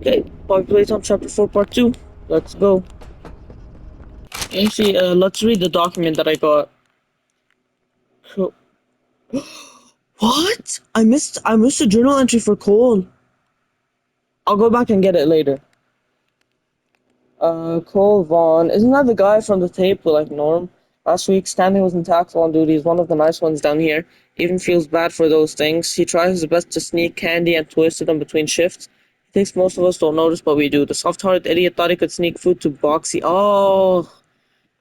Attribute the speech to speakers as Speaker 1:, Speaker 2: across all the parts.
Speaker 1: Okay, Playtime Chapter 4 Part 2. Let's go. Actually, let's read the document that I got. So, what? I missed a journal entry for Cole. I'll go back and get it later. Cole Vaughn. Isn't that the guy from the tape with like Norm? Last week, Stanley was in tackle on duty. He's one of the nice ones down here. Even feels bad for those things. He tries his best to sneak candy and toys to them between shifts. He thinks most of us don't notice, but we do. The soft-hearted idiot thought he could sneak food to Boxy. Oh,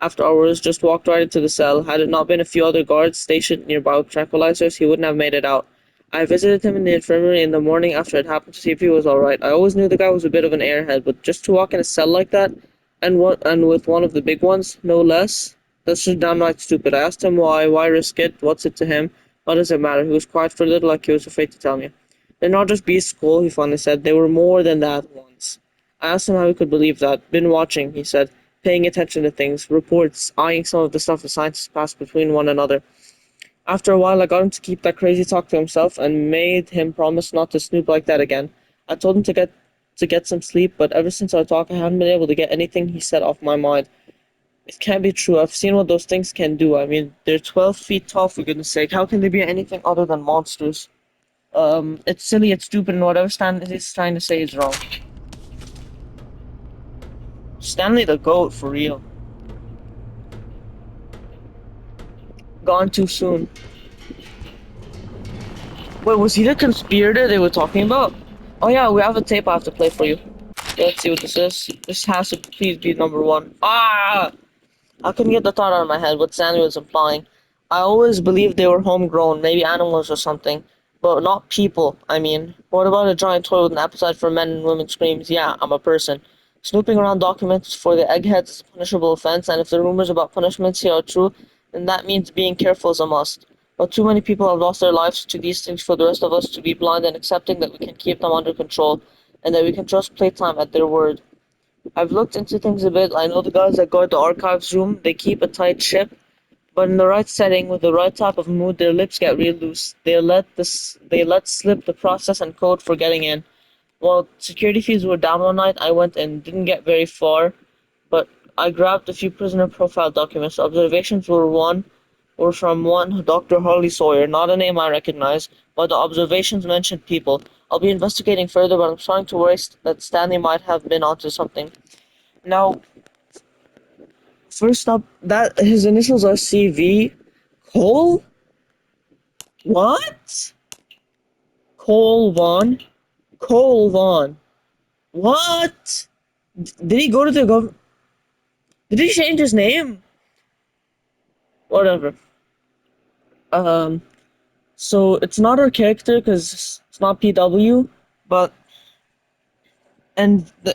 Speaker 1: after hours, just walked right into the cell. Had it not been a few other guards stationed nearby with tranquilizers, he wouldn't have made it out. I visited him in the infirmary in the morning after it happened to see if he was alright. I always knew the guy was a bit of an airhead, but just to walk in a cell like that, and with one of the big ones, no less, that's just downright stupid. I asked him why risk it, what's it to him, what does it matter? He was quiet for a little, like he was afraid to tell me. They're not just beasts, Cole, he finally said. They were more than that once. I asked him how he could believe that. Been watching, he said, paying attention to things, reports, eyeing some of the stuff the scientists pass between one another. After a while, I got him to keep that crazy talk to himself and made him promise not to snoop like that again. I told him to get some sleep, but ever since our talk, I haven't been able to get anything he said off my mind. It can't be true. I've seen what those things can do. I mean, they're 12 feet tall, for goodness sake. How can they be anything other than monsters? It's silly, it's stupid, and whatever Stan is trying to say is wrong. Stanley the GOAT, for real. Gone too soon. Wait, was he the conspirator they were talking about? Oh yeah, we have a tape I have to play for you. Let's see what this is. This has to please be number one. Ah! I couldn't get the thought out of my head what Sandy was implying. I always believed they were homegrown, maybe animals or something. But not people, I mean. What about a giant toy with an appetite for men and women screams, yeah, I'm a person. Snooping around documents for the eggheads is a punishable offense, and if the rumors about punishments here are true, then that means being careful is a must. But too many people have lost their lives to these things for the rest of us to be blind and accepting that we can keep them under control, and that we can trust Playtime at their word. I've looked into things a bit. I know the guys that guard the archives room, they keep a tight ship, but in the right setting, with the right type of mood, their lips get real loose. They let slip the process and code for getting in. While security fees were down one night, I went and didn't get very far, but I grabbed a few prisoner profile documents. Observations were from one Dr. Harley Sawyer, not a name I recognize, but the observations mentioned people. I'll be investigating further, but I'm starting to worry that Stanley might have been onto something. Now, first up, that his initials are CV. Cole? What? Cole Vaughn? Cole Vaughn. What? Did he go to the government? Did he change his name? Whatever. Um, so it's not our character because it's not PW, but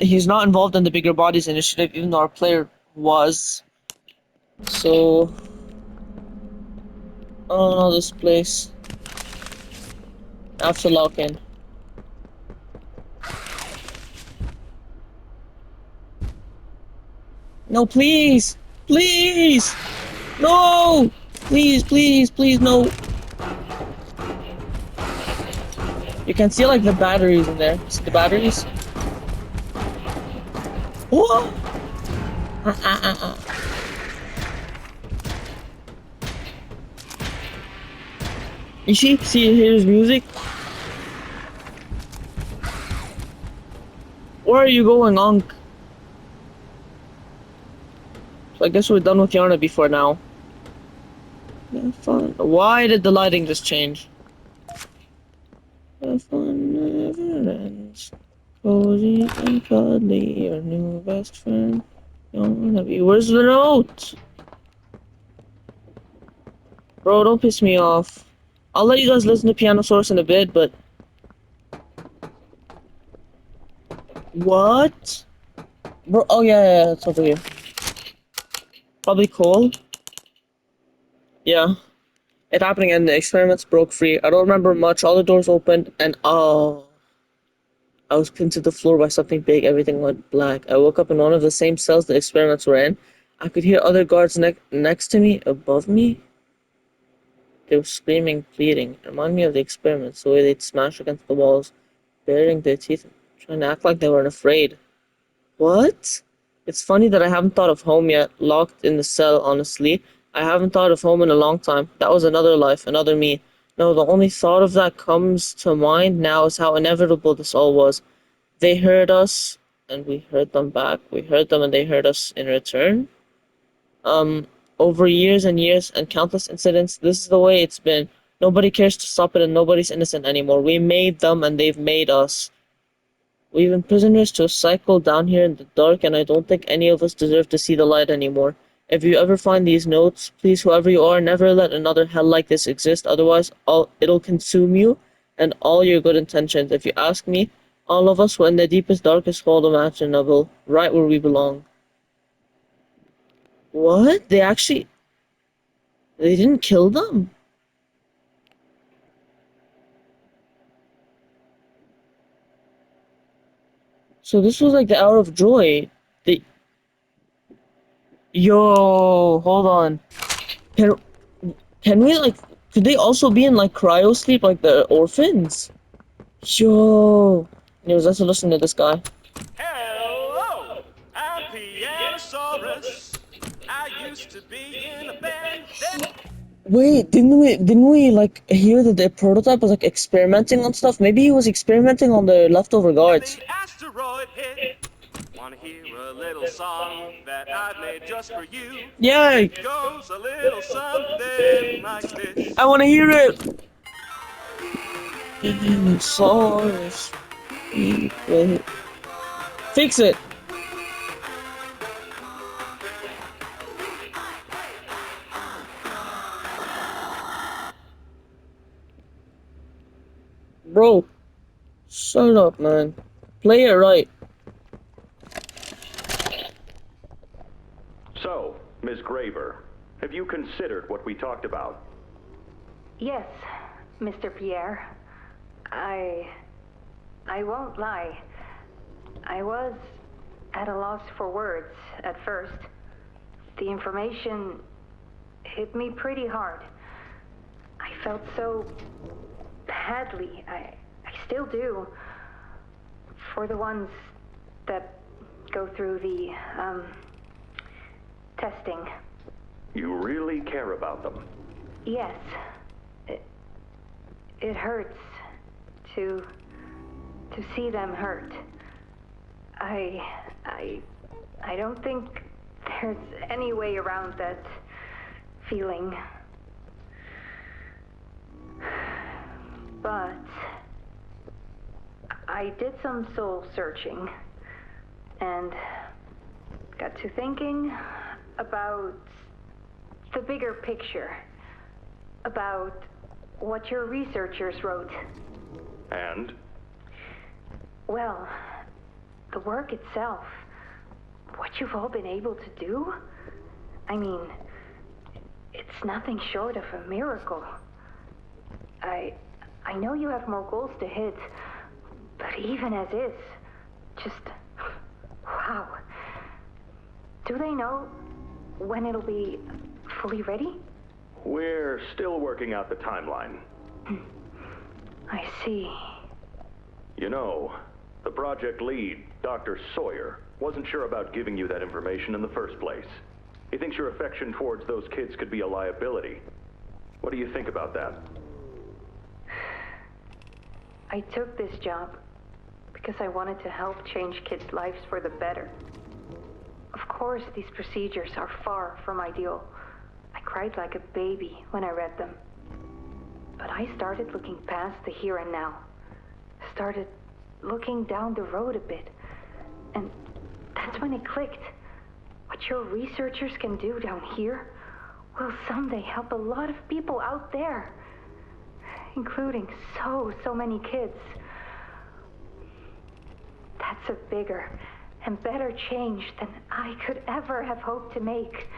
Speaker 1: he's not involved in the Bigger Bodies initiative, even though our player was. So I don't know this place. I have to log in. No, please, please, no, please, please, please, no. You can see like the batteries in there. See the batteries? Whoa! You see, here's music. Where are you going, Unc? So I guess we're done with Yarna before now. Have fun. Why did the lighting just change? The fun never ends. Cozy and cuddly, your new best friend. Where's the note? Bro, don't piss me off. I'll let you guys listen to Piano Source in a bit, but... What? Bro, oh yeah, it's over here. Probably Cole. Yeah. It happening and the experiments broke free. I don't remember much. All the doors opened and oh... I was pinned to the floor by something big. Everything went black. I woke up in one of the same cells the experiments were in. I could hear other guards next to me, above me. They were screaming, pleading. It reminded me of the experiments, the way they'd smash against the walls, baring their teeth and Trying to act like they weren't afraid. What? It's funny that I haven't thought of home yet, locked in the cell, honestly. I haven't thought of home in a long time. That was another life, another me. No, the only thought of that comes to mind now is how inevitable this all was. They heard us, and we heard them back. We heard them, and they heard us in return. Um, Over years and years and countless incidents, this is the way it's been. Nobody cares to stop it, and nobody's innocent anymore. We made them, and they've made us. We've been prisoners to a cycle down here in the dark, and I don't think any of us deserve to see the light anymore. If you ever find these notes, please, whoever you are, never let another hell like this exist, otherwise it'll consume you and all your good intentions. If you ask me, all of us were in the deepest, darkest hole imaginable, right where we belong. What? They didn't kill them? So this was like the hour of joy. The Yo, hold on. Can can we like could they also be in like cryo sleep like the orphans? Yo. Anyways, let's listen to this guy.
Speaker 2: Hello, I'm Pianosaurus. I used to be in a band that
Speaker 1: Wait, didn't we like hear that the prototype was like experimenting on stuff? Maybe he was experimenting on the leftover
Speaker 2: and
Speaker 1: guards.
Speaker 2: the asteroid hit. Wanna hear a little song that I made just for you?
Speaker 1: Yay!
Speaker 2: It goes a little something like this.
Speaker 1: I wanna hear it! Dinosaurs. Fix it! Bro, shut up, man. Play it right.
Speaker 3: So, Ms. Graver, have you considered what we talked about?
Speaker 4: Yes, Mr. Pierre. I won't lie. I was at a loss for words at first. The information hit me pretty hard. I felt so badly. I still do. For the ones that go through the testing.
Speaker 3: You really care about them?
Speaker 4: Yes. It hurts to see them hurt. I don't think there's any way around that feeling. But I did some soul searching and got to thinking about the bigger picture, about what your researchers wrote.
Speaker 3: And?
Speaker 4: Well, the work itself, what you've all been able to do, I mean, it's nothing short of a miracle. I know you have more goals to hit, but even as is, just, wow. Do they know when it'll be fully ready?
Speaker 3: We're still working out the timeline.
Speaker 4: I see.
Speaker 3: You know, the project lead, Dr. Sawyer, wasn't sure about giving you that information in the first place. He thinks your affection towards those kids could be a liability. What do you think about that?
Speaker 4: I took this job because I wanted to help change kids' lives for the better. Of course, these procedures are far from ideal. I cried like a baby when I read them. But I started looking past the here and now. Started looking down the road a bit. And that's when it clicked. What your researchers can do down here will someday help a lot of people out there. Including so many kids. That's a bigger and better change than I could ever have hoped to make.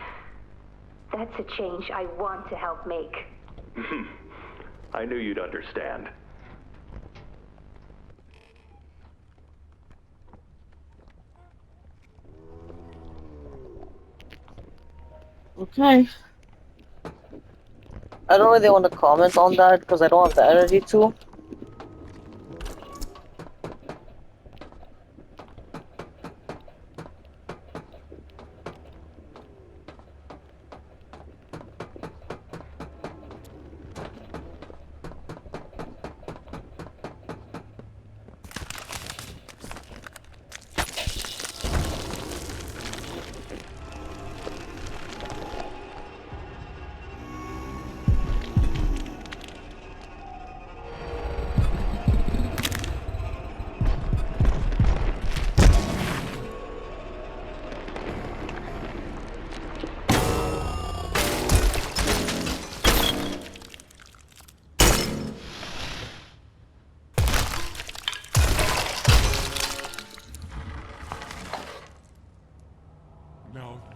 Speaker 4: That's a change I want to help make.
Speaker 3: I knew you'd understand.
Speaker 1: Okay. I don't really want to comment on that because I don't have the energy to.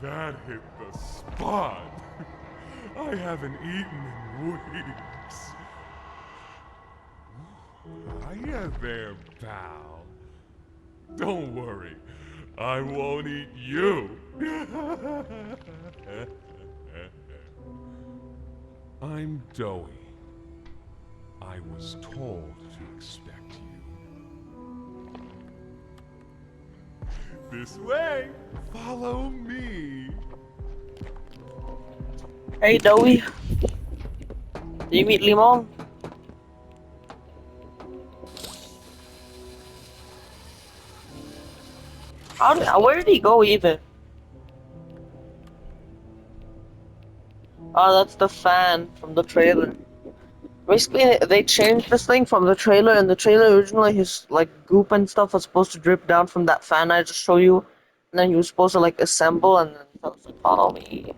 Speaker 5: That hit the spot. I haven't eaten in weeks. Hiya there, pal. Don't worry, I won't eat you. I'm Doughy. I was told to expect you. This way, follow me.
Speaker 1: Hey, Dowie. Did you meet Limon? Where did he go even? Oh, that's the fan from the trailer. Basically, they changed this thing from the trailer. In the trailer, originally, his like goop and stuff was supposed to drip down from that fan I just showed you, and then he was supposed to like assemble, and then I was like, follow me.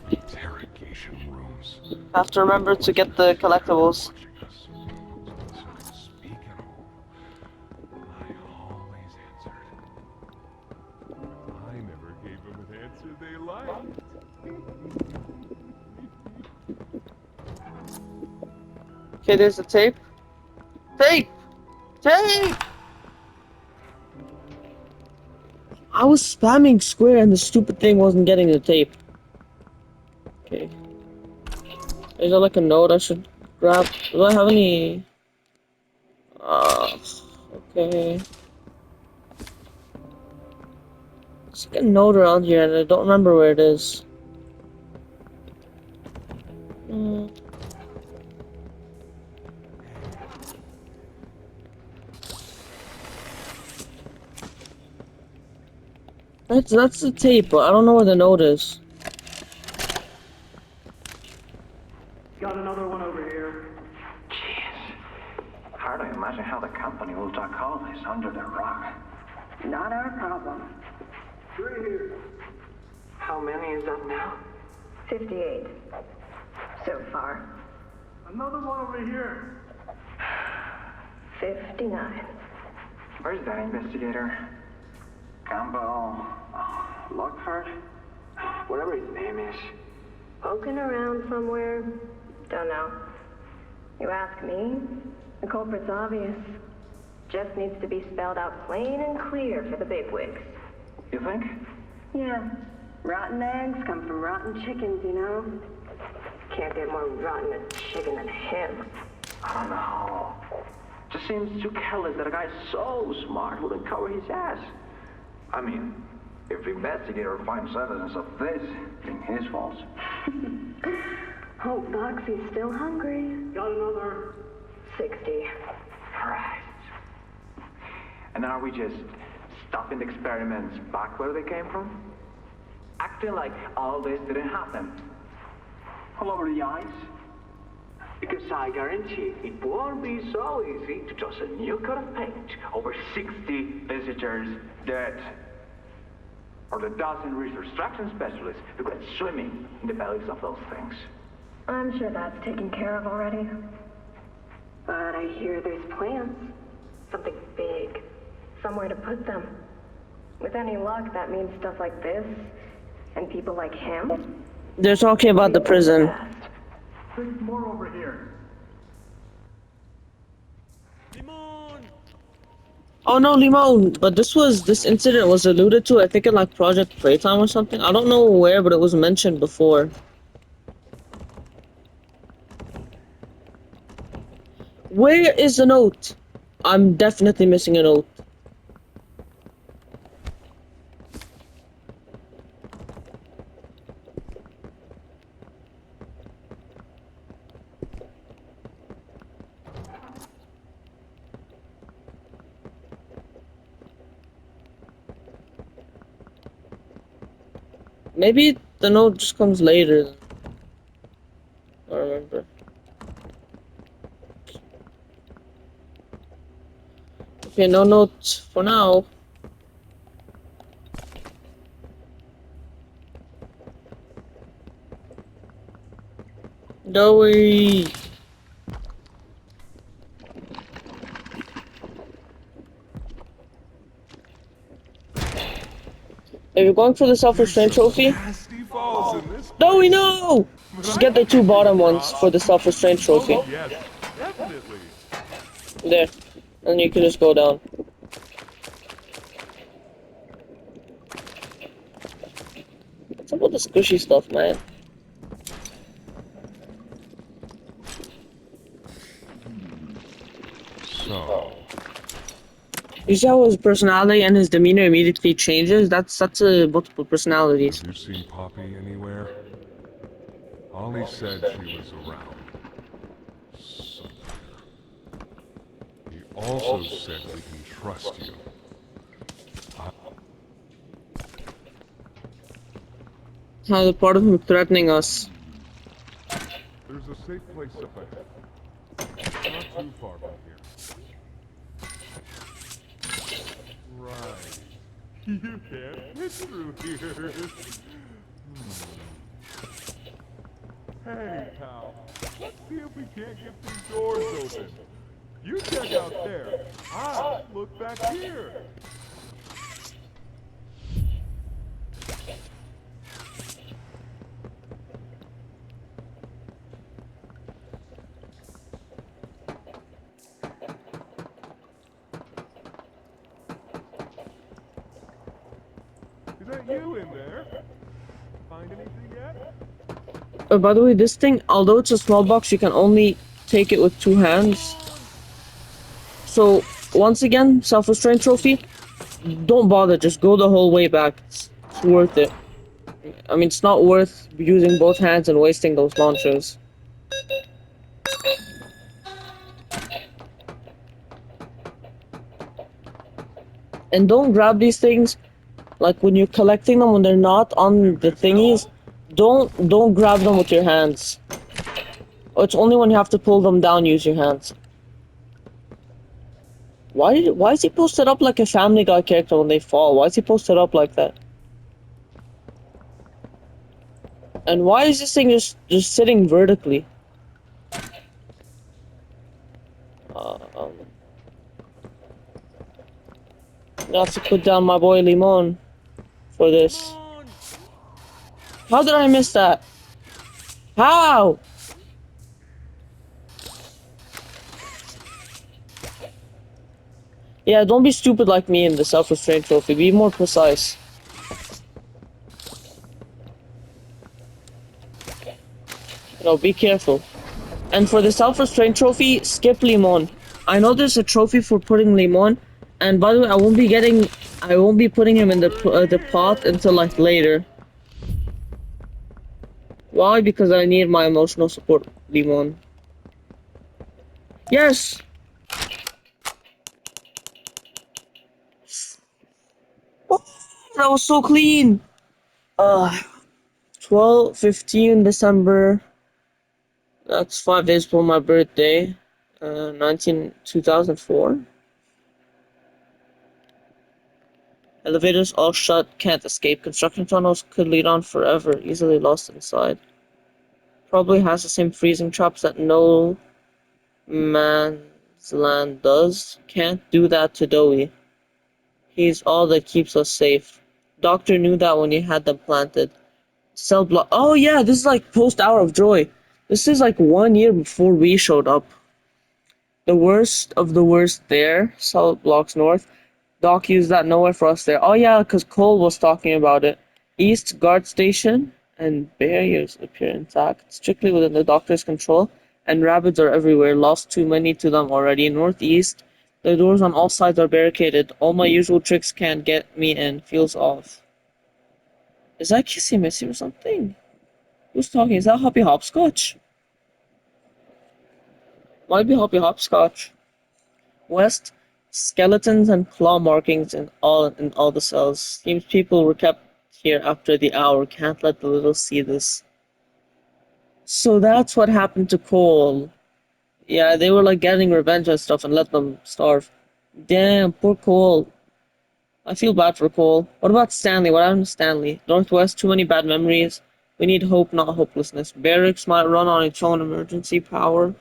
Speaker 5: Interrogation rooms.
Speaker 1: I have to remember to get the collectibles.
Speaker 5: Watching us. So could speak at all. I always answered. I never gave them an answer they liked.
Speaker 1: Okay, there's the tape. Tape! Tape! I was spamming square and the stupid thing wasn't getting the tape. Okay. Is there like a note I should grab? Do I have any... okay. There's like a note around here and I don't remember where it is. That's the tape, but I don't know where the note is.
Speaker 6: Got another one over here.
Speaker 7: Jeez. Hard to imagine how the company will duck all this under the rug.
Speaker 4: Not our problem.
Speaker 6: 3 here.
Speaker 7: How many is that now?
Speaker 4: 58. So far.
Speaker 6: Another one over here.
Speaker 4: 59.
Speaker 7: Where's that investigator? Campbell, Lockford? Whatever his name is.
Speaker 4: Poking around somewhere? Don't know. You ask me? The culprit's obvious. Just needs to be spelled out plain and clear for the bigwigs.
Speaker 7: You think?
Speaker 4: Yeah. Rotten eggs come from rotten chickens, you know? Can't get more rotten a chicken than him.
Speaker 7: I don't know. Just seems too careless that a guy so smart wouldn't cover his ass. I mean, if the investigator finds evidence of this, it's his fault.
Speaker 4: Hope Foxy's still hungry.
Speaker 6: Got another.
Speaker 4: 60.
Speaker 7: Right. And are we just stopping the experiments back where they came from? Acting like all this didn't happen.
Speaker 6: All over the ice. Because I guarantee it won't be so easy to toss a new coat of paint over 60 visitors dead. Or the dozen resource extraction specialists who got swimming in the bellies of those things.
Speaker 4: I'm sure that's taken care of already. But I hear there's plans. Something big. Somewhere to put them. With any luck, that means stuff like this. And people like him.
Speaker 1: They're talking about the prison.
Speaker 6: There's more over here.
Speaker 2: Limon!
Speaker 1: Oh no, Limon! But this incident was alluded to, I think in like Project Playtime or something. I don't know where, but it was mentioned before. Where is the note? I'm definitely missing a note. Maybe the note just comes later. I don't remember. Okay, no notes for now. Doughy! If you're going for the self-restraint trophy,
Speaker 5: Nasty falls in this
Speaker 1: no, we
Speaker 5: place.
Speaker 1: know!
Speaker 5: But
Speaker 1: Just
Speaker 5: I
Speaker 1: get the
Speaker 5: can
Speaker 1: two
Speaker 5: give you
Speaker 1: bottom ones
Speaker 5: props.
Speaker 1: for the self-restraint trophy.
Speaker 5: Oh yes, definitely.
Speaker 1: There. And you can just go down. What's up with the squishy stuff, man?
Speaker 5: So,
Speaker 1: You see how his personality and his demeanor immediately changes? That's multiple personalities.
Speaker 5: have you seen Poppy anywhere? Ollie said she was around. Somewhere. He also said we can trust you.
Speaker 1: How the part of him threatening us.
Speaker 5: There's a safe place up ahead. Not too far from here. Right. You can't fit through here. Hey, pal. Let's see if we can't get these doors open. You check out there. I'll look back here. Is that you in there? Find anything yet?
Speaker 1: By the way, this thing, although it's a small box, you can only take it with two hands. So, once again, self-restraint trophy, don't bother, just go the whole way back. It's worth it. I mean, it's not worth using both hands and wasting those launchers. And don't grab these things, like when you're collecting them, when they're not on the thingies, don't grab them with your hands. It's only when you have to pull them down, use your hands. Why is he posted up like a Family Guy character when they fall? Why is he posted up like that? And why is this thing just sitting vertically? Um, I have to put down my boy Limon for this. How did I miss that? How? Yeah, don't be stupid like me in the self-restraint trophy. Be more precise. No, be careful. And for the self-restraint trophy, skip Limon. I know there's a trophy for putting Limon, and by the way, I won't be putting him in the pot until like later. Why? Because I need my emotional support, Limon. Yes. Oh, that was so clean. 15 December. That's 5 days before my birthday. 2004. Elevators all shut, can't escape. Construction tunnels could lead on forever, easily lost inside. Probably has the same freezing traps that no man's land does. Can't do that to Dowie. He's all that keeps us safe. Doctor knew that when he had them planted. Cell block. Oh yeah, this is like post Hour of Joy. This is like 1 year before we showed up. The worst of the worst there. Cell blocks north. Doc used that nowhere for us there. Oh yeah, because Cole was talking about it. East guard station and barriers appear intact, strictly within the doctor's control, and rabbits are everywhere. Lost too many to them already. Northeast, the doors on all sides are barricaded. All my usual tricks can't get me in. Feels off. Is that Kissy Missy or something? Who's talking? Is that Hoppy Hopscotch? Might be Hoppy Hopscotch. West, skeletons and claw markings in all the cells. Seems people were kept here after the hour. Can't let the little see this. So that's what happened to Cole. Yeah, they were like getting revenge and stuff and let them starve. Damn, poor Cole. I feel bad for Cole. What about Stanley? What happened to Stanley? Northwest, too many bad memories. We need hope, not hopelessness. Barracks might run on its own emergency power.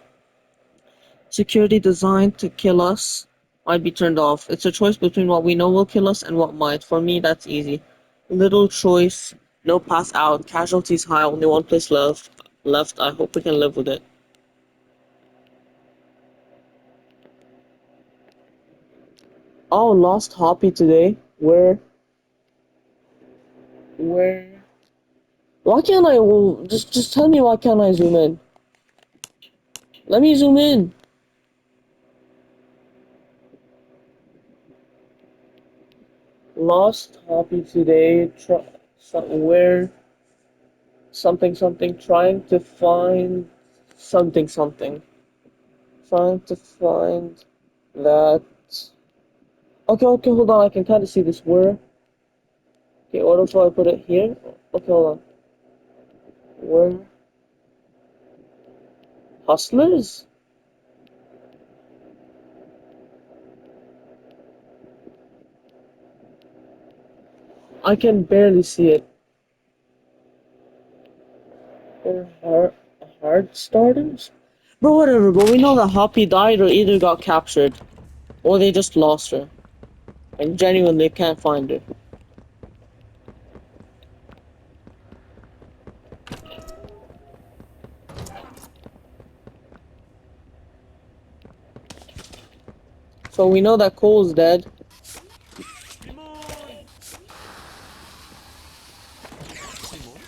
Speaker 1: Security designed to kill us might be turned off. It's a choice between what we know will kill us and what might. For me, that's easy. Little choice, no path out, casualties high, only one place left. I hope we can live with it. Oh, lost Hoppy today. Where? Why can't I? Well, just tell me why can't I zoom in? Let me zoom in. Lost Hoppy today. Where? Something something. Trying to find something something. Trying to find that. Okay, hold on. I can kind of see this. Where? Okay, what if I put it here? Okay, hold on. Where? Hustlers? I can barely see it. Or hard starters? Bro, whatever, but we know that Hoppy died or either got captured. Or they just lost her. And genuinely can't find her. So we know that Cole's dead.
Speaker 2: Simon! Simon?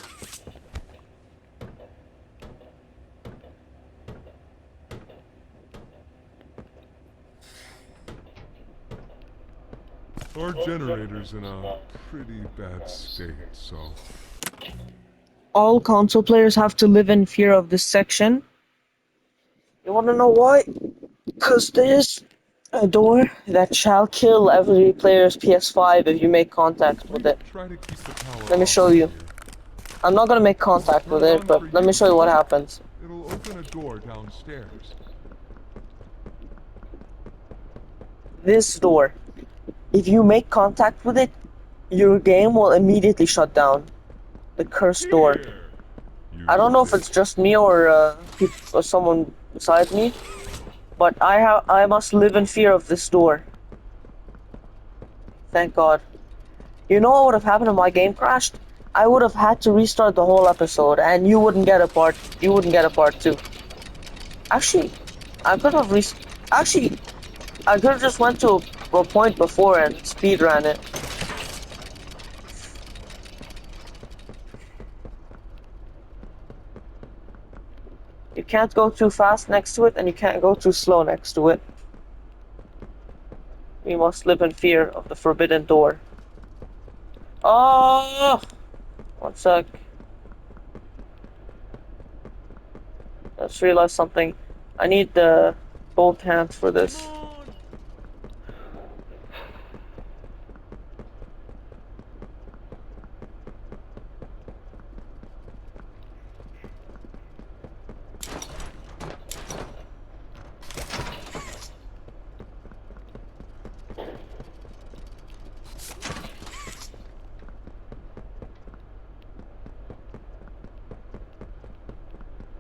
Speaker 5: Our generator's in a pretty bad state, so
Speaker 1: All console players have to live in fear of this section. You wanna know why? Cause there's a door that shall kill every player's PS5 if you make contact with it.
Speaker 5: try to keep the power
Speaker 1: Let me
Speaker 5: off
Speaker 1: show
Speaker 5: in
Speaker 1: you.
Speaker 5: here.
Speaker 1: I'm not gonna make contact with
Speaker 5: Turn
Speaker 1: it,
Speaker 5: on
Speaker 1: but
Speaker 5: for
Speaker 1: let me
Speaker 5: you,
Speaker 1: show you what
Speaker 5: though.
Speaker 1: happens.
Speaker 5: It'll open a door downstairs.
Speaker 1: This door. If you make contact with it, your game will immediately shut down. The cursed door.
Speaker 5: Here!
Speaker 1: I
Speaker 5: Use
Speaker 1: don't know if it's
Speaker 5: this.
Speaker 1: just me or someone beside me, but I must live in fear of this door. Thank God. You know what would have happened if my game crashed? I would have had to restart the whole episode, and you wouldn't get a part. You wouldn't get a part two. Actually, I could have Actually, I could have just went to a point before and speed ran it. You can't go too fast next to it, and you can't go too slow next to it. We must live in fear of the forbidden door. Oh! One sec. Just realized something. I need the both hands for this.
Speaker 2: Simon!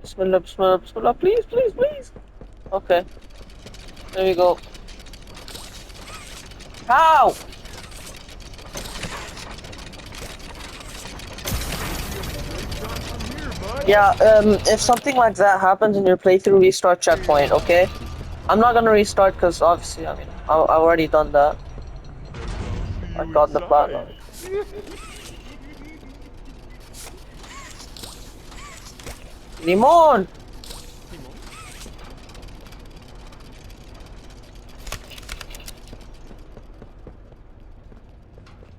Speaker 1: Bismillah, bismillah, bismillah. Please, please, please. Okay. There we go. How? Yeah, if something like that happens in your playthrough, restart checkpoint, okay? I'm not gonna restart because obviously, I mean, I've already done that.
Speaker 5: See
Speaker 1: I
Speaker 5: you
Speaker 1: got the platinum.
Speaker 5: inside.
Speaker 1: Limon!
Speaker 2: Simon?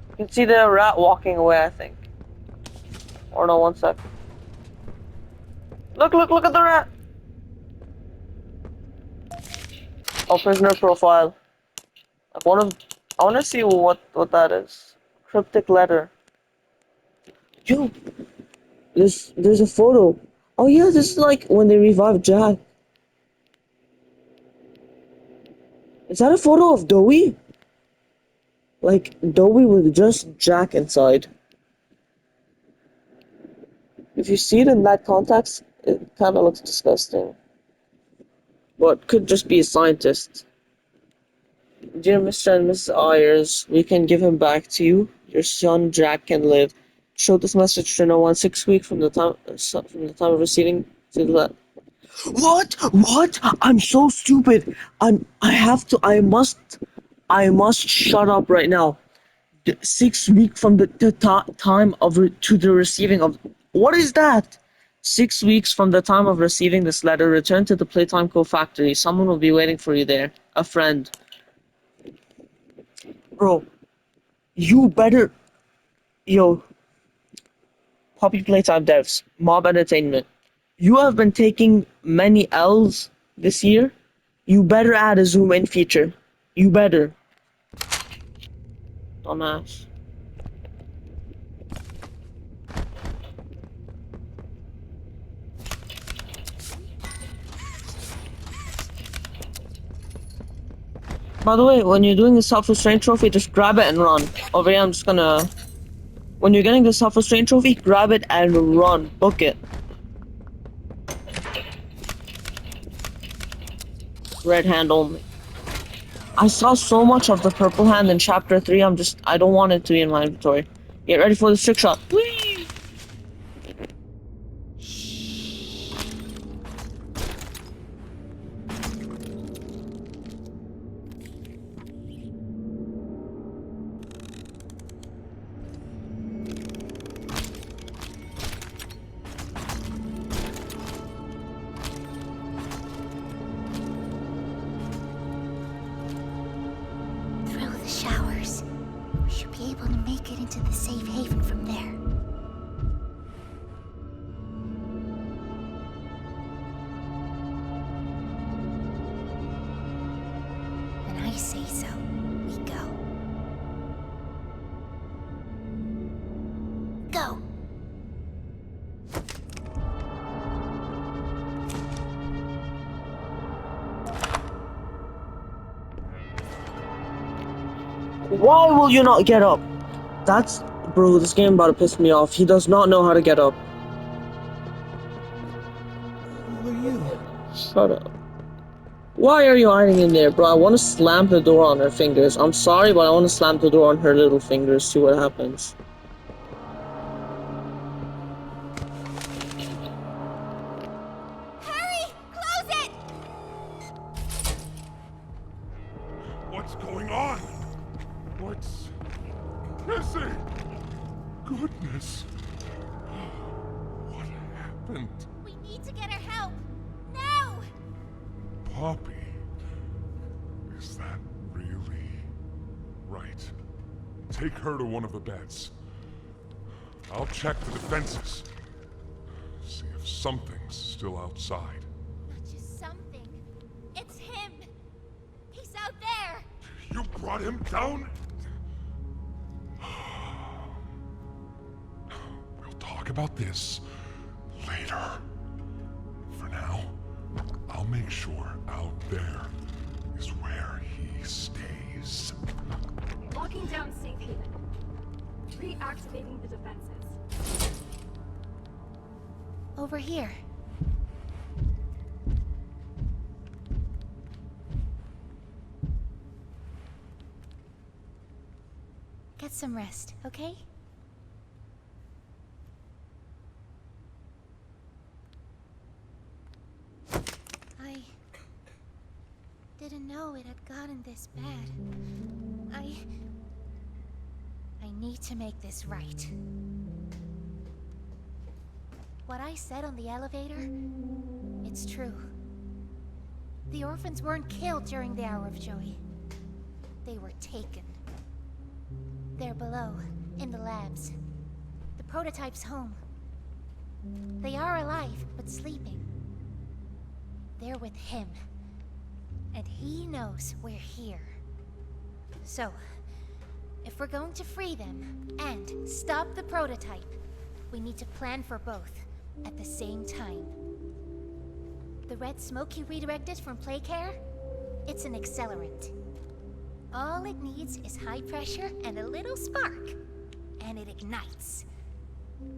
Speaker 1: You can see the rat walking away, I think. Or no, one sec. Look at the rat! Oh, prisoner profile. Like I wanna see what that is. Cryptic letter. Yo, there's a photo. Oh yeah, this is like when they revived Jack. Is that a photo of Dowie? Like Dowie with just Jack inside. If you see it in that context, it kind of looks disgusting. But could just be a scientist. Dear Mr. and Mrs. Ayers, we can give him back to you. Your son Jack can live. Show this message to no one 6 weeks from the time of receiving to the What? What? I'm so stupid. I have to I must shut up right now. 6 weeks from the time of to the receiving of what is that? 6 weeks from the time of receiving this letter, return to the Playtime Co factory. Someone will be waiting for you there. A friend. Bro, you better yo, Poppy Playtime devs, Mob Entertainment. You have been taking many L's this year. You better add a zoom in feature. You better. Dumbass. By the way, when you're doing the self-restraint trophy, just grab it and run. Over here, I'm just gonna... When you're getting the self-restraint trophy, grab it and run. Book it. Red hand only. I saw so much of the purple hand in chapter 3, I don't want it to be in my inventory. Get ready for the trick shot. Whee!
Speaker 8: Through the showers. We should be able to make it into the safe haven from there. When I say so, we go. Go!
Speaker 1: Why will you not get up? That's... Bro, this game about to piss me off. He does not know how to get up.
Speaker 9: Who are you?
Speaker 1: Shut up. Why are you hiding in there, bro? I want to slam the door on her fingers. I'm sorry, but I want to slam the door on her little fingers. See what happens.
Speaker 8: Hurry! Close it!
Speaker 5: What's going on? What's... Missy! Goodness. What happened?
Speaker 8: We need to get her help! Now!
Speaker 5: Poppy. Is that really right? Take her to one of the beds. I'll check the defenses. See if something's still outside.
Speaker 8: Not just something. It's him! He's out there!
Speaker 5: You brought him down? We'll talk about this later. For now, I'll make sure out there is where he stays.
Speaker 10: Locking down safe haven. Reactivating the defenses.
Speaker 8: Over here. Get some rest, okay? I didn't know it had gotten this bad. I need to make this right. What I said on the elevator, it's true. The orphans weren't killed during the Hour of Joy. They were taken. They're below, in the labs. The prototype's home. They are alive, but sleeping. They're with him. And he knows we're here. So, if we're going to free them and stop the prototype, we need to plan for both at the same time. The red smoke you redirected from Playcare? It's an accelerant. All it needs is high pressure and a little spark, and it ignites.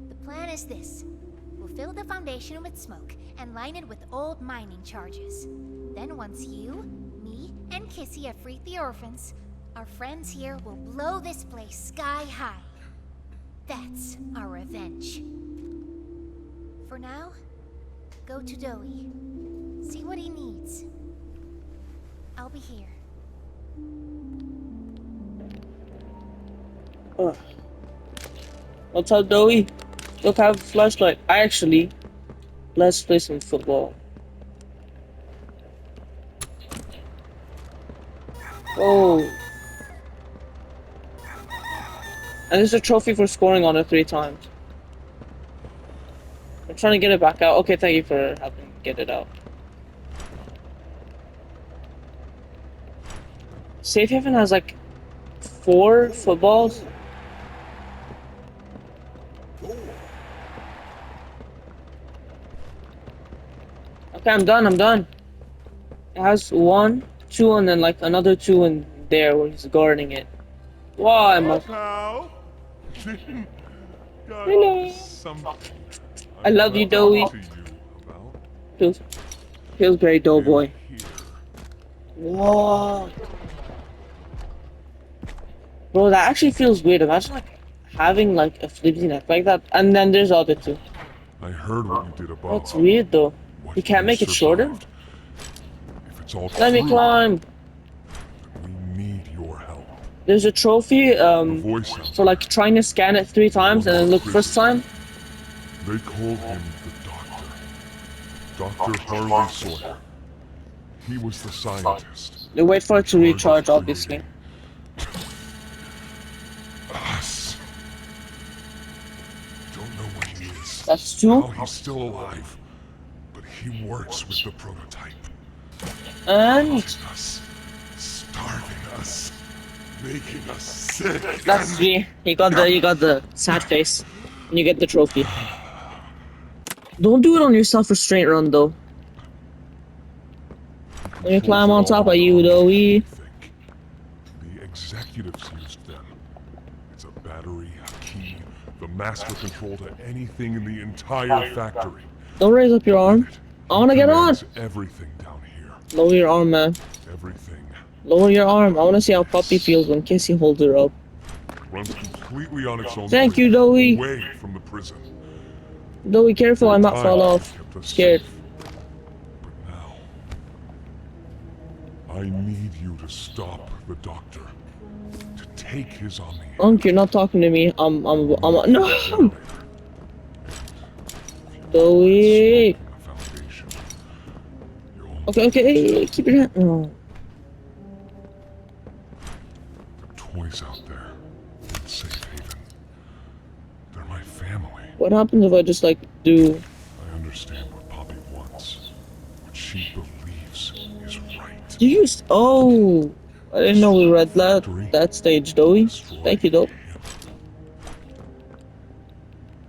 Speaker 8: The plan is this. We'll fill the foundation with smoke and line it with old mining charges. Then once you, me, and Kissy have freed the orphans, Our friends here will blow this place sky high. That's our revenge. For now, go to Doey. See what he needs. I'll be here.
Speaker 1: What's up, Doey? Look, I have a flashlight. Let's play some football. Oh. And there's a trophy for scoring on it 3 times. I'm trying to get it back out. Okay, thank you for helping me get it out. Safe Haven has like 4 footballs. Okay, I'm done. It has 1, 2, and then like another 2 in there where he's guarding it. Why am I...
Speaker 5: Pal.
Speaker 1: Hello.
Speaker 5: Something
Speaker 1: I love you, Doey.
Speaker 5: to you about.
Speaker 1: Feels great, Doughboy.
Speaker 5: Here.
Speaker 1: Whoa. Bro, that actually feels weird. Imagine like having like a flimsy neck like that. And then there's the other 2.
Speaker 5: I heard what you did above.
Speaker 1: That's weird though.
Speaker 5: What
Speaker 1: You can't make it shorter?
Speaker 5: survived. If it's all
Speaker 1: Let me
Speaker 5: true,
Speaker 1: climb.
Speaker 5: we need your help.
Speaker 1: There's a trophy
Speaker 5: Voices.
Speaker 1: for like trying to scan it 3 times and then look first time.
Speaker 5: They called him the Doctor. Dr. Harley Sawyer. He was the scientist.
Speaker 1: They wait for it to recharge, obviously.
Speaker 5: Us. Don't know what he is.
Speaker 1: That's 2.
Speaker 5: How he's still alive. But he works with the prototype.
Speaker 1: And
Speaker 5: Causing us. Starving us. Making us sick.
Speaker 1: that's 3. You got the sad face. And you get the trophy. Don't do it on your self-restraint run though. Let me climb on top of you, Doey.
Speaker 5: The executives used them. It's a battery, a key, the master control to anything in the entire factory.
Speaker 1: Don't raise up your arm. I wanna get on.
Speaker 5: Everything down here.
Speaker 1: Lower your arm, man.
Speaker 5: Everything.
Speaker 1: Lower your arm. I wanna see how Puppy feels when Kissy holds her up.
Speaker 5: Runs completely on its own.
Speaker 1: Thank you, Doey.
Speaker 5: Away from the prison.
Speaker 1: Doey, careful, I might fall off.
Speaker 5: Kept us
Speaker 1: Scared.
Speaker 5: safe. But now, I need you to stop the Doctor. To take his Omni.
Speaker 1: Unc, you're not talking to me. No! Doey.
Speaker 5: Foundation.
Speaker 1: Okay, keep your hand. Oh.
Speaker 5: The toys out there. In Safe Haven. They're my family.
Speaker 1: What happens if I just like do...
Speaker 5: I understand what Poppy wants. What she believes is right.
Speaker 1: Do you... Oh! I didn't know we read that stage, Doey. Thank you, though.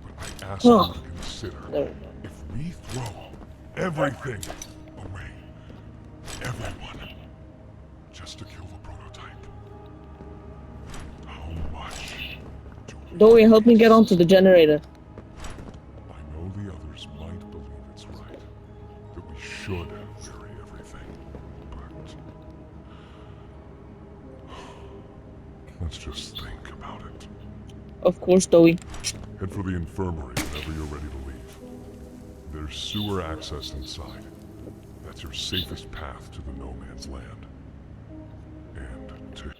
Speaker 5: But I ask
Speaker 1: Huh.
Speaker 5: you to consider
Speaker 1: There.
Speaker 5: if we throw everything away, everyone, just to kill the prototype, how much do
Speaker 1: Doey, help me get onto the generator.
Speaker 5: I know the others might believe it's right, that we should bury everything, but let's just think about it.
Speaker 1: Of course, Doey.
Speaker 5: Head for the infirmary whenever you're ready to leave. There's sewer access inside. That's your safest path to the no man's land. And to him.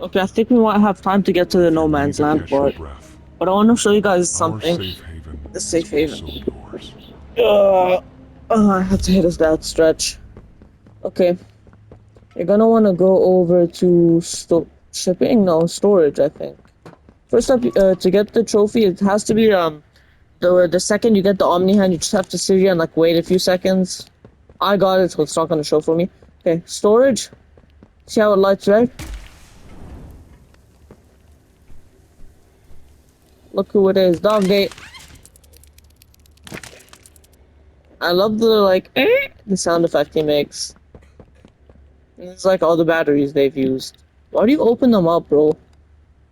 Speaker 1: Okay, I think we might have time to get to the no man's land,
Speaker 5: Catch your
Speaker 1: but
Speaker 5: breath.
Speaker 1: I want to show you guys
Speaker 5: Our
Speaker 1: something.
Speaker 5: safe haven
Speaker 1: The safe
Speaker 5: is
Speaker 1: haven.
Speaker 5: also yours.
Speaker 1: I had to hit us that stretch. Okay. You're gonna want to go over to shipping? No, storage, I think. First up, to get the trophy, it has to be, the second you get the Omni hand, you just have to sit here and, like, wait a few seconds. I got it, so it's not gonna show for me. Okay, storage. See how it lights red? Look who it is, Dog Gate. I love the, like, the sound effect he makes. It's like all the batteries they've used. Why do you open them up, bro?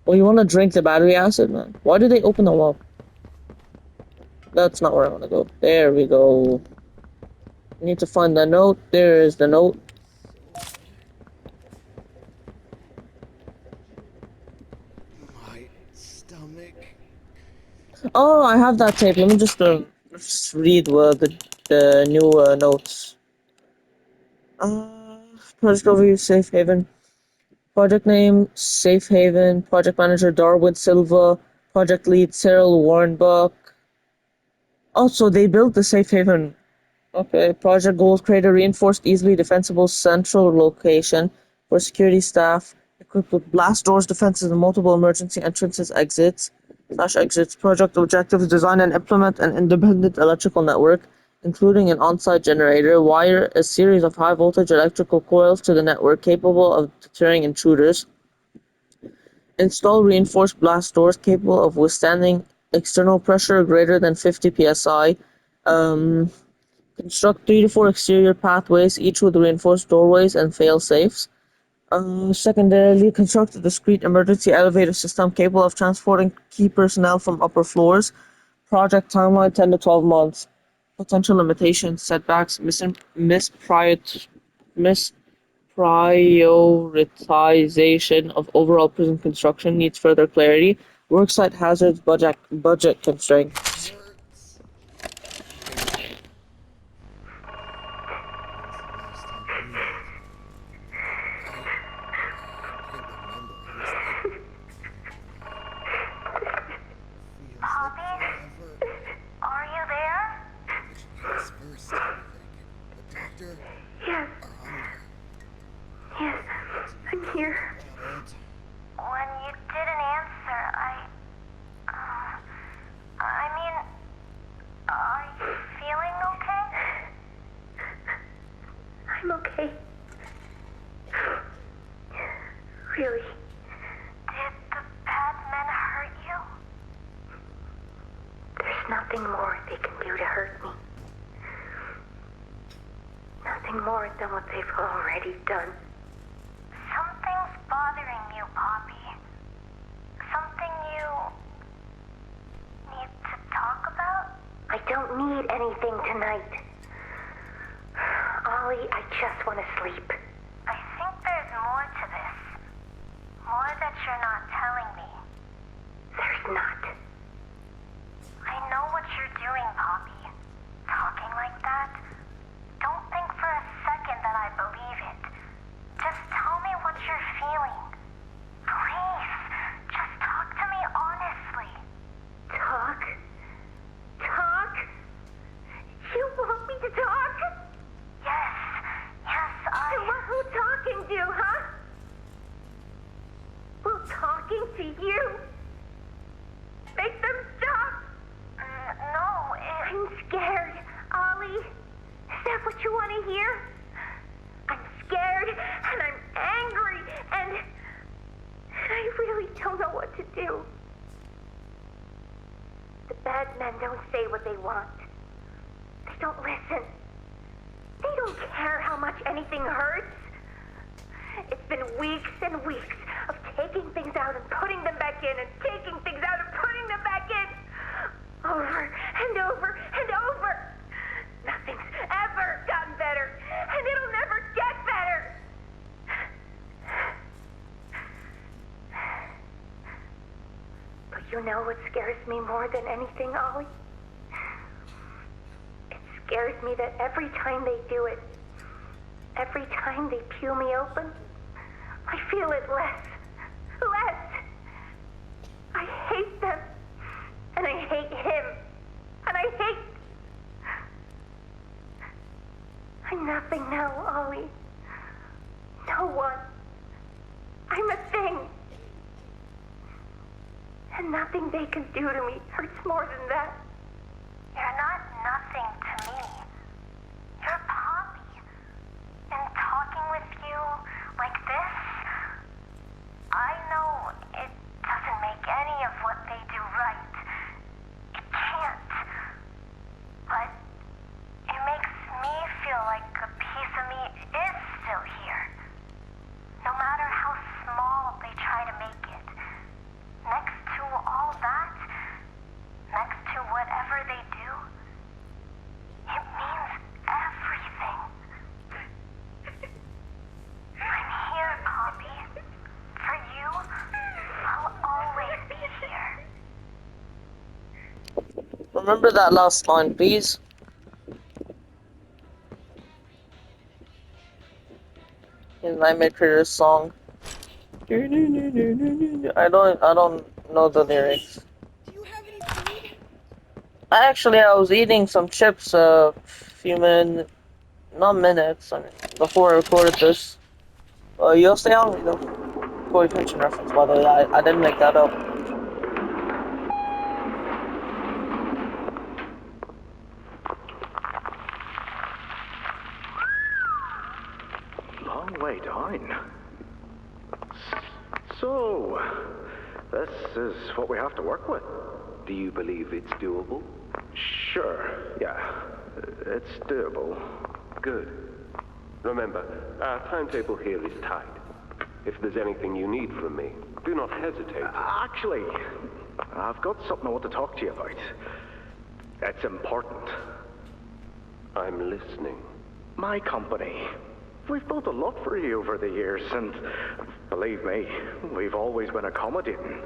Speaker 1: Oh, you want to drink the battery acid, man? Why do they open them up? That's not where I want to go. There we go. I need to find the note. There is the note.
Speaker 9: stomach.
Speaker 1: Oh, I have that tape. Let me just read the new notes. Project overview, Safe Haven. Project name, Safe Haven. Project manager, Darwin Silva. Project lead, Cyril Warrenbuck. Also, they built the Safe Haven. Okay. Project goals, create a reinforced, easily defensible central location for security staff, equipped with blast doors, defenses, and multiple emergency entrances, exits. Project objectives, design and implement an independent electrical network, including an on-site generator, wire a series of high-voltage electrical coils to the network capable of deterring intruders, install reinforced blast doors capable of withstanding external pressure greater than 50 psi, construct 3 to 4 exterior pathways, each with reinforced doorways and fail-safes. Secondarily, construct a discrete emergency elevator system capable of transporting key personnel from upper floors. Project timeline 10 to 12 months. Potential limitations, setbacks, misprioritization of overall prison construction needs further clarity. Worksite hazards, budget constraints.
Speaker 9: Hurts. When's the last time you needed? I can't remember, honestly. Feels like forever.
Speaker 4: Are you there?
Speaker 9: We should get dispersed, I think. The doctor
Speaker 4: Yes,
Speaker 9: or hunger.
Speaker 4: yes, I'm here.
Speaker 9: About it.
Speaker 4: When you didn't answer, I mean, are you feeling okay? I'm okay. Really? Did the bad men hurt you? There's nothing more they can do to hurt me. Nothing more than what they've already done. Something's bothering you, Poppy. Something you need to talk about? I don't need anything tonight. Ollie, I just want to sleep. I think there's more to this. More that you're not telling me. There's not. I know what you're doing, Poppy. Talking like that. Don't think for a second that I believe it. Just tell me what you're feeling. Please, just talk to me honestly. Talk? Talk? You want me to talk? Yes, I... Well, who talking to, huh? Well, talking to you? Make them stop? No, I'm scared, Ollie. Is that what you want to hear? I'm scared, and I'm angry, and I really don't know what to do. The bad men don't say what they want. They don't listen. They don't care how much anything hurts. It's been weeks and weeks of taking things out and putting them back in, and taking things out and putting them back in. Over and over and over. Nothing's ever gotten better, and it'll never get better. But you know what scares me more than anything, Ollie? It scares me that every time they do it, every time they peel me open, I feel it less. I hate them. And I hate him. And I hate... I'm nothing now, Ollie. No one. I'm a thing. And nothing they can do to me hurts more than that. You're not nothing to me. You're Poppy. And talking with you like this, I know it doesn't make any of what they do right. It can't. But it makes me feel like a piece of me is still here. No matter how small they try to make it. Next to all that, next to whatever they do,
Speaker 1: remember that last line, please. In Nightmare Creator's song. I don't know the lyrics.
Speaker 9: Do you have any food?
Speaker 1: I was eating some chips a few minutes, not minutes, I mean, before I recorded this. You'll stay hungry though. Corey Pinchin reference, by the way. I didn't make that up.
Speaker 6: Long way down. So, this is what we have to work with.
Speaker 11: Do you believe it's doable?
Speaker 6: Sure, yeah. It's doable.
Speaker 11: Good. Remember, our timetable here is tight. If there's anything you need from me, do not hesitate.
Speaker 6: Actually, I've got something I want to talk to you about. It's important.
Speaker 11: I'm listening.
Speaker 6: My company. We've built a lot for you over the years, and believe me, we've always been accommodating.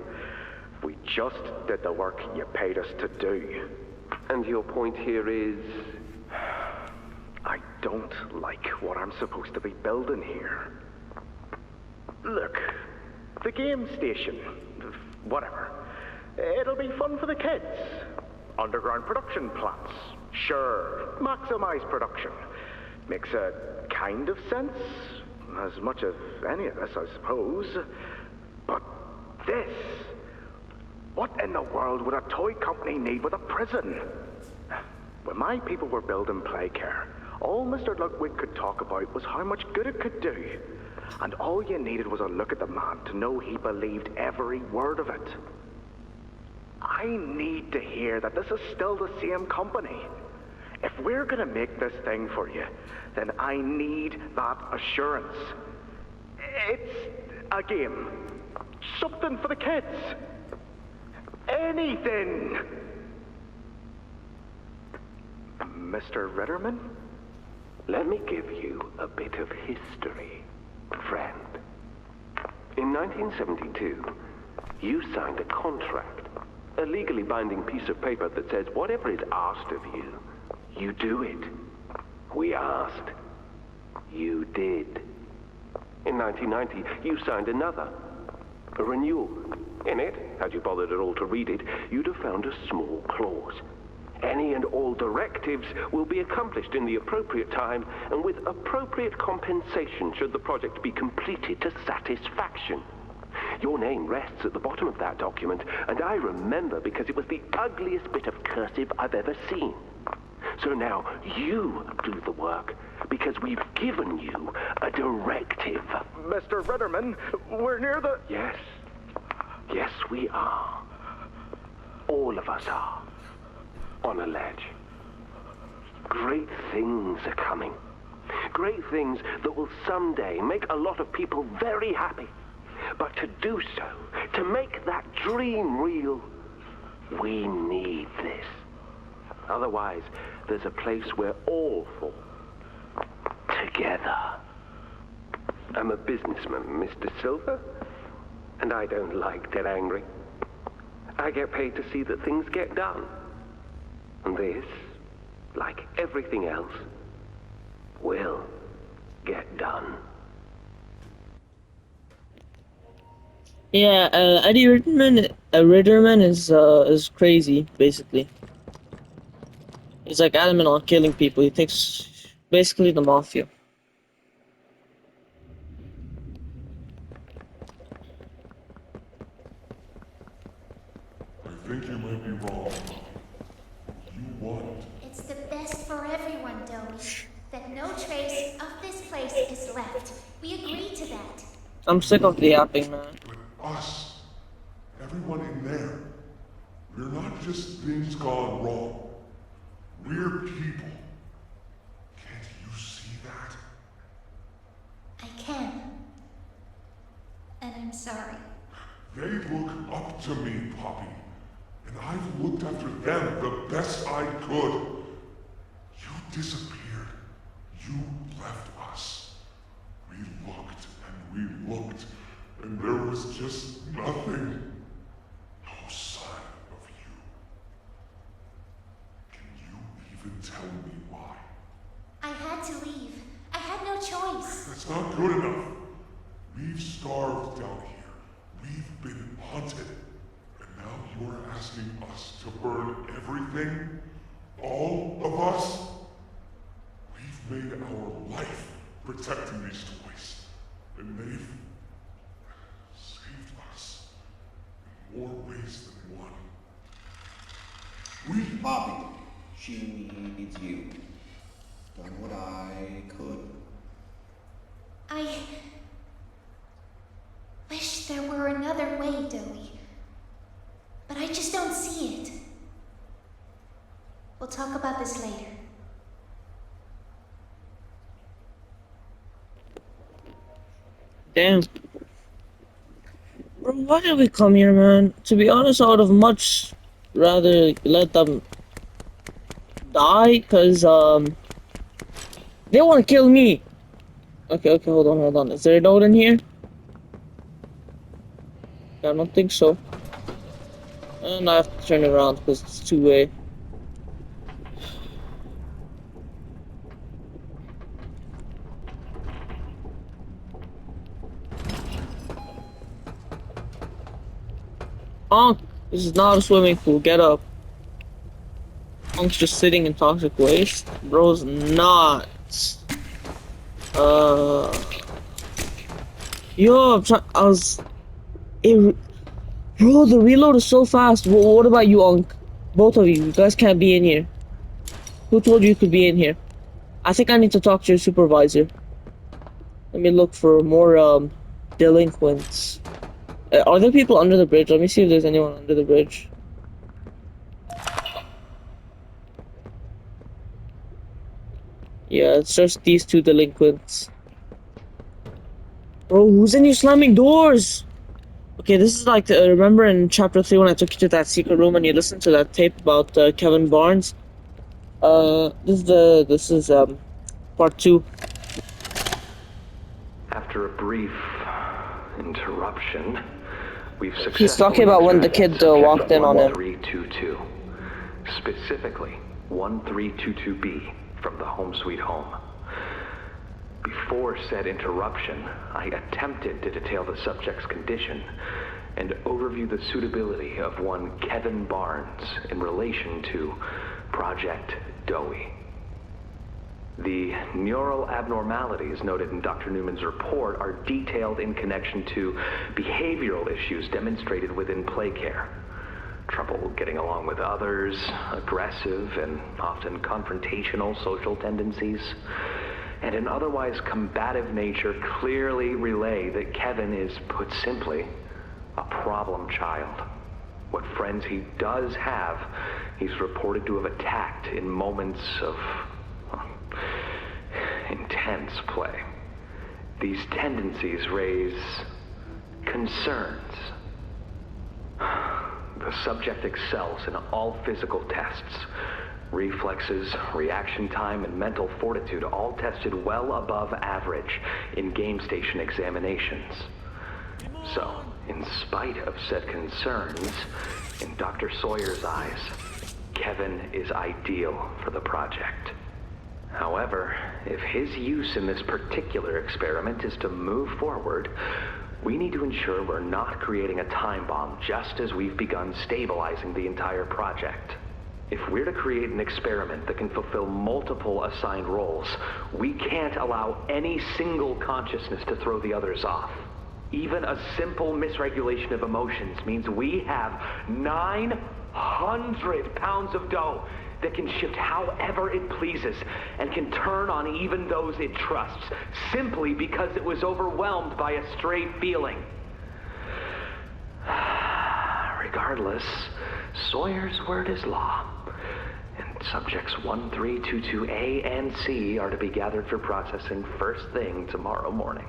Speaker 6: We just did the work you paid us to do.
Speaker 11: And your point here is?
Speaker 6: I don't like what I'm supposed to be building here. Look, the game station, whatever. It'll be fun for the kids. Underground production plants. Sure, maximize production. Makes a kind of sense. As much of any of this, I suppose. But this... What in the world would a toy company need with a prison? When my people were building Playcare, all Mr. Ludwig could talk about was how much good it could do. And all you needed was a look at the man to know he believed every word of it. I need to hear that this is still the same company. If we're gonna make this thing for you, then I need that assurance. It's a game. Something for the kids. Anything. Mr. Ritterman?
Speaker 11: Let me give you a bit of history, friend. In 1972, you signed a contract, a legally binding piece of paper that says whatever is asked of you, you do it. We asked. You did. In 1990, you signed another, a renewal. In it, had you bothered at all to read it, you'd have found a small clause. Any and all directives will be accomplished in the appropriate time and with appropriate compensation should the project be completed to satisfaction. Your name rests at the bottom of that document, and I remember because it was the ugliest bit of cursive I've ever seen. So now you do the work because we've given you a directive.
Speaker 6: Mr. Ritterman, we're near the...
Speaker 11: Yes. Yes, we are. All of us are. On a ledge. Great things are coming. Great things that will someday make a lot of people very happy. But to do so, to make that dream real, we need this. Otherwise, there's a place we're all for. Together. I'm a businessman, Mr. Silver, and I don't like to get angry. I get paid to see that things get done. And this, like everything else, will get done.
Speaker 1: Yeah, Eddie Ritterman is crazy, basically. He's like adamant on killing people. He thinks basically the mafia.
Speaker 5: I think you might be wrong. You want.
Speaker 8: It's the best for everyone, Doe. That no trace of this place is left. We agree to that.
Speaker 1: I'm sick of the yapping, man.
Speaker 5: But us, everyone in there, we're not just things gone wrong. We're people. Can't you see that?
Speaker 8: I can. And I'm sorry.
Speaker 5: They look up to me, Poppy. And I've looked after them the best I could. You disappeared. You left us. We looked and we looked, and there was just nothing. No sign of you. starved down here. We've been hunted. And now you're asking us to burn everything? All of us? We've made our life protecting these toys. And they've saved us in more ways than one.
Speaker 9: Poppy, she needs you. Done what I could.
Speaker 8: I wish there were another way, Doey. But I just don't see it. We'll talk about this later.
Speaker 1: Damn. Bro, why did we come here, man? To be honest, I would have much rather let them die, cause they want to kill me. Okay, hold on. Is there a note in here? I don't think so. And I have to turn it around because it's two-way. Honk! This is not a swimming pool, get up. Honk's just sitting in toxic waste. Bro's nuts. Yo, bro, the reload is so fast. What about you, Onk? Both of you guys can't be in here. Who told you could be in here? I think I need to talk to your supervisor. Let me look for more, delinquents. Are there people under the bridge? Let me see if there's anyone under the bridge. Yeah, it's just these two delinquents. Bro, who's in here slamming doors? Okay, this is like, remember in chapter 3 when I took you to that secret room and you listened to that tape about Kevin Barnes? This is part 2.
Speaker 11: After a brief interruption, we've successfully
Speaker 1: He's talking about when the kid walked in on him.
Speaker 11: 1322, specifically 1322B from the Home Sweet Home. Before said interruption, I attempted to detail the subject's condition and overview the suitability of one Kevin Barnes in relation to Project Doey. The neural abnormalities noted in Dr. Newman's report are detailed in connection to behavioral issues demonstrated within play care. Trouble getting along with others, aggressive and often confrontational social tendencies, and an otherwise combative nature clearly relay that Kevin is, put simply, a problem child. What friends he does have, he's reported to have attacked in moments of intense play. These tendencies raise concerns. The subject excels in all physical tests. Reflexes, reaction time, and mental fortitude all tested well above average in game station examinations. So, in spite of said concerns, in Dr. Sawyer's eyes, Kevin is ideal for the project. However, if his use in this particular experiment is to move forward, we need to ensure we're not creating a time bomb just as we've begun stabilizing the entire project. If we're to create an experiment that can fulfill multiple assigned roles, we can't allow any single consciousness to throw the others off. Even a simple misregulation of emotions means we have 900 pounds of dough that can shift however it pleases and can turn on even those it trusts, simply because it was overwhelmed by a stray feeling. Regardless, Sawyer's word is law, and subjects 1322A and C are to be gathered for processing first thing tomorrow morning.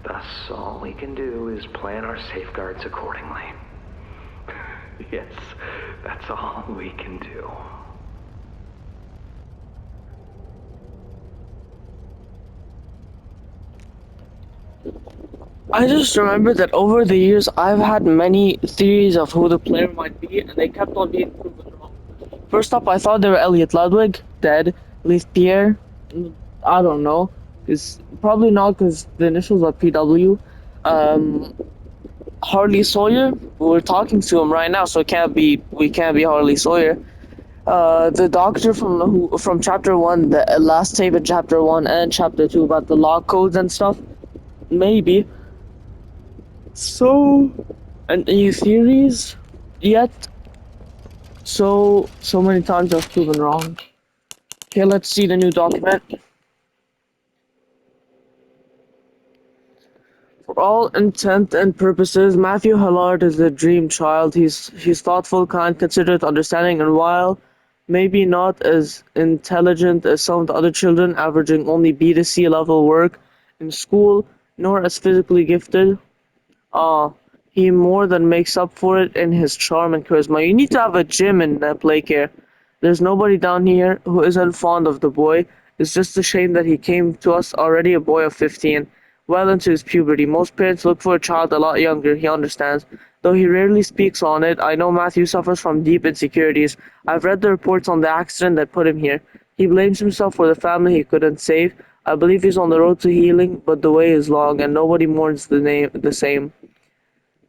Speaker 11: Thus, all we can do is plan our safeguards accordingly. Yes, that's all we can do.
Speaker 1: I just remember that over the years I've had many theories of who the player might be, and they kept on being proven wrong. First up, I thought they were Elliot Ludwig, dead. Leith Pierre, I don't know. It's probably not because the initials are PW. Um, Harley Sawyer. We're talking to him right now, so it can't be. We can't be Harley Sawyer. The doctor from chapter one, the last tape in chapter one and chapter two about the log codes and stuff. Maybe. So, and any theories yet? So many times I've proven wrong. Okay, let's see the new document. For all intent and purposes, Matthew Hallard is a dream child. He's thoughtful, kind, considerate, understanding, and while maybe not as intelligent as some of the other children, averaging only B to C level work in school, nor as physically gifted, he more than makes up for it in his charm and charisma. You need to have a gym in Playcare. There's nobody down here who isn't fond of the boy. It's just a shame that he came to us already a boy of 15, well into his puberty. Most parents look for a child a lot younger, he understands. Though he rarely speaks on it, I know Matthew suffers from deep insecurities. I've read the reports on the accident that put him here. He blames himself for the family he couldn't save. I believe he's on the road to healing, but the way is long and nobody mourns the same.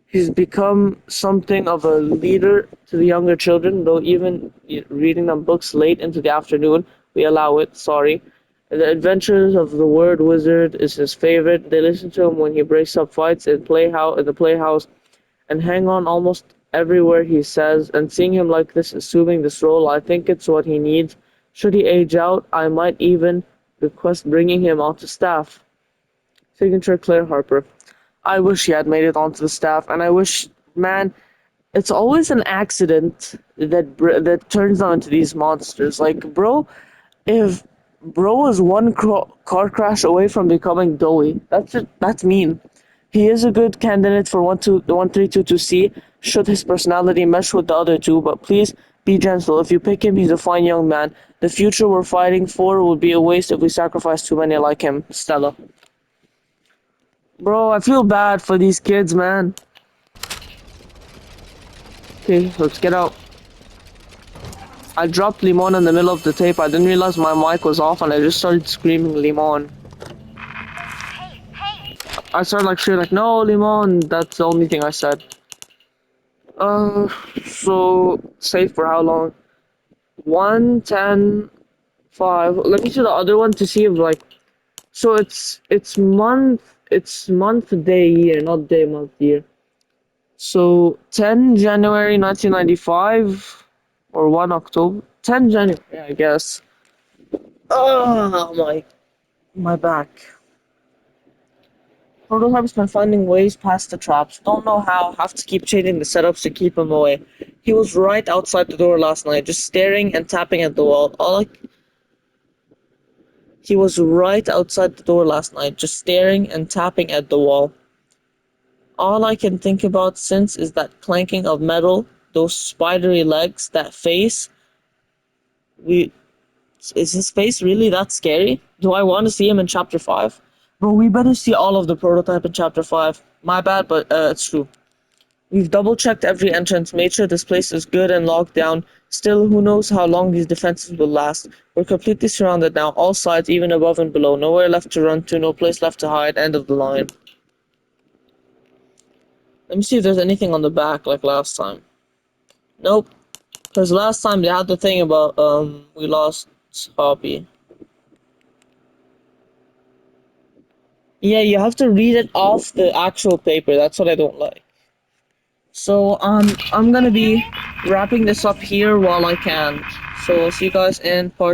Speaker 1: He's become something of a leader to the younger children, though even reading them books late into the afternoon, we allow it, sorry. The Adventures of the Word Wizard is his favorite. They listen to him when he breaks up fights in the playhouse and hang on almost everywhere he says, and seeing him like this, assuming this role, I think it's what he needs. Should he age out, I might even request bringing him onto staff. Signature Claire Harper. I wish he had made it onto the staff, and I wish, man, it's always an accident that turns them into these monsters. Like, bro, if bro was one car crash away from becoming doughy, that's mean. He is a good candidate for 1322C should his personality mesh with the other two, but please be gentle. If you pick him, he's a fine young man. The future we're fighting for would be a waste if we sacrifice too many like him. Stella. Bro, I feel bad for these kids, man. Okay, let's get out. I dropped Limon in the middle of the tape. I didn't realize my mic was off and I just started screaming Limon. I started like shit like, no, Limon. That's the only thing I said. So, safe for how long? 1, 10, 5. Let me see the other one to see if like, so it's month, day, year, not day, month, year. So 10 January 1995 or 1 October. 10 January, I guess. Oh my back. Prototype's been finding ways past the traps. Don't know how. Have to keep changing the setups to keep him away. He was right outside the door last night, just staring and tapping at the wall. He was right outside the door last night, just staring and tapping at the wall. All I can think about since is that clanking of metal, those spidery legs, that face. We Is his face really that scary? Do I want to see him in chapter 5? Bro, we better see all of the prototype in chapter 5. My bad, but it's true. We've double checked every entrance, made sure this place is good and locked down. Still, who knows how long these defenses will last. We're completely surrounded now, all sides, even above and below. Nowhere left to run to, no place left to hide. End of the line. Let me see if there's anything on the back like last time. Nope. Because last time they had the thing about, we lost Hoppy. Yeah, you have to read it off the actual paper. That's what I don't like. So, I'm gonna be wrapping this up here while I can. So, I'll see you guys in part